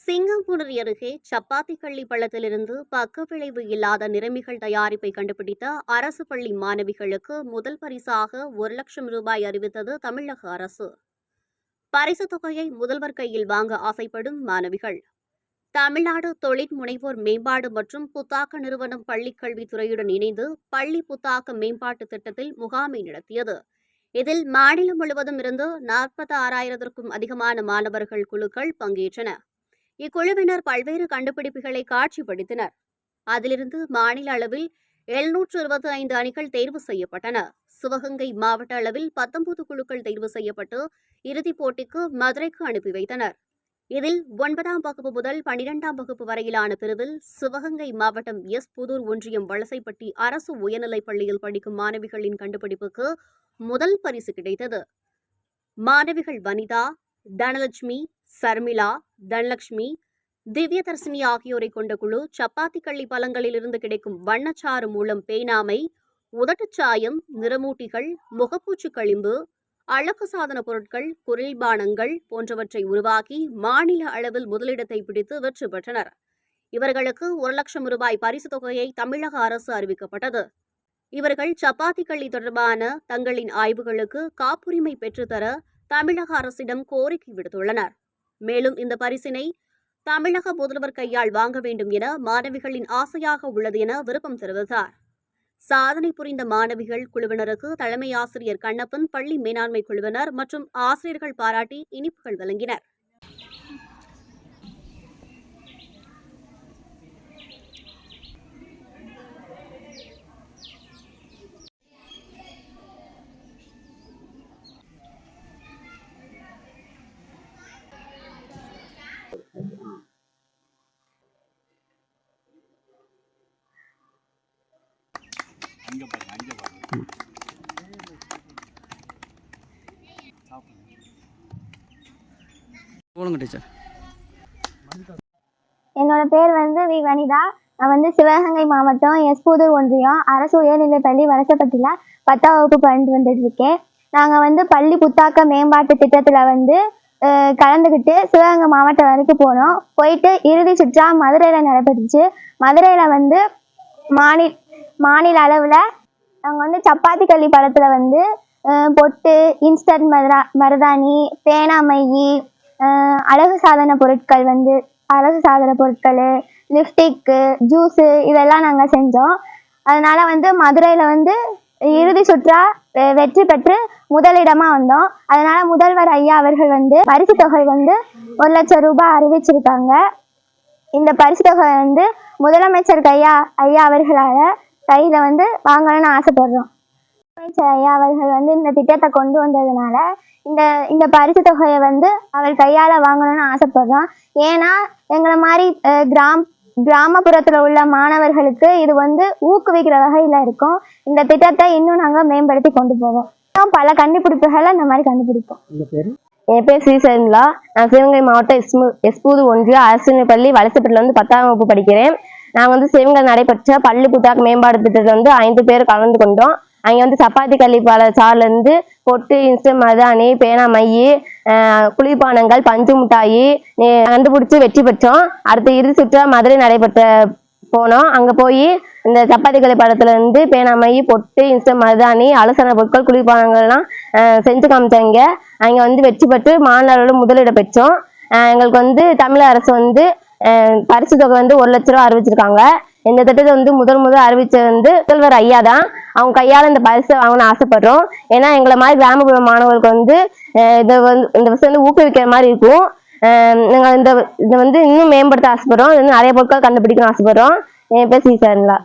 சிங்கம்புணரி அருகே சப்பாத்தி கள்ளி பள்ளத்திலிருந்து பக்க விளைவு இல்லாத நிறமிகள் தயாரிப்பை கண்டுபிடித்த அரசு பள்ளி மாணவிகளுக்கு முதல் பரிசாக 1,00,000 ரூபாய் அறிவித்தது தமிழக அரசு. பரிசுத் தொகையை முதல்வர் கையில் வாங்க ஆசைப்படும் மாணவிகள். தமிழ்நாடு தொழில் முனைவோர் மேம்பாடு மற்றும் புத்தாக்க நிறுவனம் பள்ளிக் கல்வித்துறையுடன் இணைந்து பள்ளி புத்தாக்க மேம்பாட்டு திட்டத்தில் முகாமை நடத்தியது. இதில் மாநிலம் முழுவதும் இருந்து 46,000க்கும் அதிகமான மாணவர்கள் குழுக்கள் பங்கேற்றன. இக்குழுவினர் பல்வேறு கண்டுபிடிப்புகளை காட்சிப்படுத்தினர். அதிலிருந்து மாநில அளவில் 725 அணிகள் தேர்வு செய்யப்பட்டன. சிவகங்கை மாவட்ட அளவில் 19 குழுக்கள் தேர்வு செய்யப்பட்டு இறுதிப் போட்டிக்கு மதுரைக்கு அனுப்பி வைத்தனர். இதில் 9ஆம் வகுப்பு முதல் 12ஆம் வகுப்பு வரையிலான பிரிவில் சிவகங்கை மாவட்டம் புதூர் ஒன்றியம் வலசைப்பட்டி அரசு உயர்நிலைப் பள்ளியில் படிக்கும் மாணவிகளின் கண்டுபிடிப்புக்கு முதல் பரிசு கிடைத்தது. மாணவிகள் வனிதா, தனலட்சுமி, சர்மிளா, தனலட்சுமி, திவ்யதர்சினி ஆகியோரை கொண்ட குழு சப்பாத்தி கள்ளி பழங்களிலிருந்து கிடைக்கும் வண்ணச்சாறு மூலம் பேனாமை, உதட்டுச்சாயம், நிறமூட்டிகள், முகப்பூச்சு களிம்பு, அழகு சாதன பொருட்கள், குளிர்பானங்கள் போன்றவற்றை உருவாக்கி மாநில அளவில் முதலிடத்தை பிடித்து வெற்றி பெற்றனர். இவர்களுக்கு 1,00,000 ரூபாய் பரிசு தொகையை தமிழக அரசு அறிவிக்கப்பட்டது. இவர்கள் சப்பாத்தி கள்ளி தொடர்பான தங்களின் ஆய்வுகளுக்கு காப்புரிமை பெற்றுத்தர தமிழக அரசிடம் கோரிக்கை விடுத்துள்ளனர். மேலும் இந்த பரிசினை தமிழக முதல்வர் கையால் வாங்க வேண்டும் என மாணவிகளின் ஆசையாக உள்ளது என விருப்பம் தெரிவித்தார். சாதனை புரிந்த மாணவிகள் குழுவினருக்கு தலைமை ஆசிரியர் கண்ணப்பன், பள்ளி மேலாண்மை குழுவினர் மற்றும் ஆசிரியர்கள் பாராட்டி இனிப்புகள் வழங்கினர். என்னோட பேர் வி வனிதா. நான் சிவகங்கை மாவட்டம் புதூர் ஒன்றியம் அரசு உயர்நிலைப் பள்ளி வலசைப்பட்டியில் 10ஆம் வகுப்பு பயின்று வந்துட்டு இருக்கேன். நாங்கள் பள்ளி புத்தாக்க மேம்பாட்டு திட்டத்தில் கலந்துக்கிட்டு சிவகங்கை மாவட்டம் வரைக்கும் போனோம். போயிட்டு இறுதி சுற்றா மதுரையில் நடைபெற்றுச்சு. மதுரையில் மாநில அளவில் நாங்கள் சப்பாத்தி கள்ளி பழத்தில் பொட்டு, இன்ஸ்டன்ட் மருதாணி, பேனா மை, அழகு சாதன பொருட்கள், லிப்ஸ்டிக்கு, ஜூஸு இதெல்லாம் நாங்கள் செஞ்சோம். அதனால் மதுரையில் இறுதி சுற்றா வெற்றி பெற்று முதலிடமாக வந்தோம். அதனால் முதல்வர் ஐயா அவர்கள் பரிசு தொகை 1,00,000 ரூபாய் அறிவிச்சிருக்காங்க. இந்த பரிசு தொகை முதலமைச்சர் ஐயா அவர்களால் கையில் வாங்கணும்னு ஆசைப்படுறோம். முதலமைச்சர் ஐயா அவர்கள் இந்த திட்டத்தை கொண்டு வந்ததுனால இந்த பரிசு தொகையை அவர் கையால் வாங்கணும்னு ஆசைப்படுறோம். ஏன்னா எங்களை மாதிரி கிராமப்புறத்தில் உள்ள மாணவர்களுக்கு இது ஊக்குவிக்கிற வகையில் இருக்கும். இந்த திட்டத்தை இன்னும் நாங்கள் மேம்படுத்தி கொண்டு போவோம். பல கண்டுபிடிப்புகளை இந்த மாதிரி கண்டுபிடிப்போம். என் பேர் ஸ்ரீசர்மிளா. நான் சிவகங்கை மாவட்டம் புதூர் ஒன்றிய அரசு பள்ளி வலசைப்பட்டியில் 10ஆம் வகுப்பு படிக்கிறேன். நாங்கள் சிவகங்கை நடைபெற்ற பள்ளி புத்தாக்க மேம்பாடு திட்டத்தில் 5 பேர் கலந்து கொண்டோம். அங்கே சப்பாத்தி கள்ளி பழ சார்லேருந்து பொட்டு, இன்ஸ்டன்ட் மருதாணி, பேனா மை, குளிர்பானங்கள், பஞ்சு மிட்டாயி கண்டுபிடிச்சி வெற்றி பெற்றோம். அடுத்து இறுதி சுற்றா மதுரை போனோம். அங்கே போய் இந்த சப்பாத்தி கள்ளி பழத்துலேருந்து பேனா மை, பொட்டு, இன்ஸ்டன்ட் மருதாணி, அலசன பொருட்கள், குளிர்பானங்கள்லாம் செஞ்சு காமிச்சாங்க. அங்கே வெற்றி பெற்று மாநில அளவில் முதலிடம் பெற்றோம். எங்களுக்கு தமிழக அரசு பரிசு தொகை 1,00,000 ரூபா அறிவிச்சிருக்காங்க. இந்த திட்டத்தை முதல் அறிவிச்ச முதல்வர் ஐயா தான். அவங்க கையால் இந்த பரிசை வாங்கணும்னு ஆசைப்படுறோம். ஏன்னா எங்களை மாதிரி கிராமப்புற மாணவர்களுக்கு இந்த விஷயம் ஊக்குவிக்கிற மாதிரி இருக்கும். நாங்கள் இதை இன்னும் மேம்படுத்த ஆசைப்படுறோம். இன்னும் நிறைய பொருட்கள் கண்டுபிடிக்கணும்னு ஆசைப்படுறோம். என் பேர் ஸ்ரீசர்மிளா.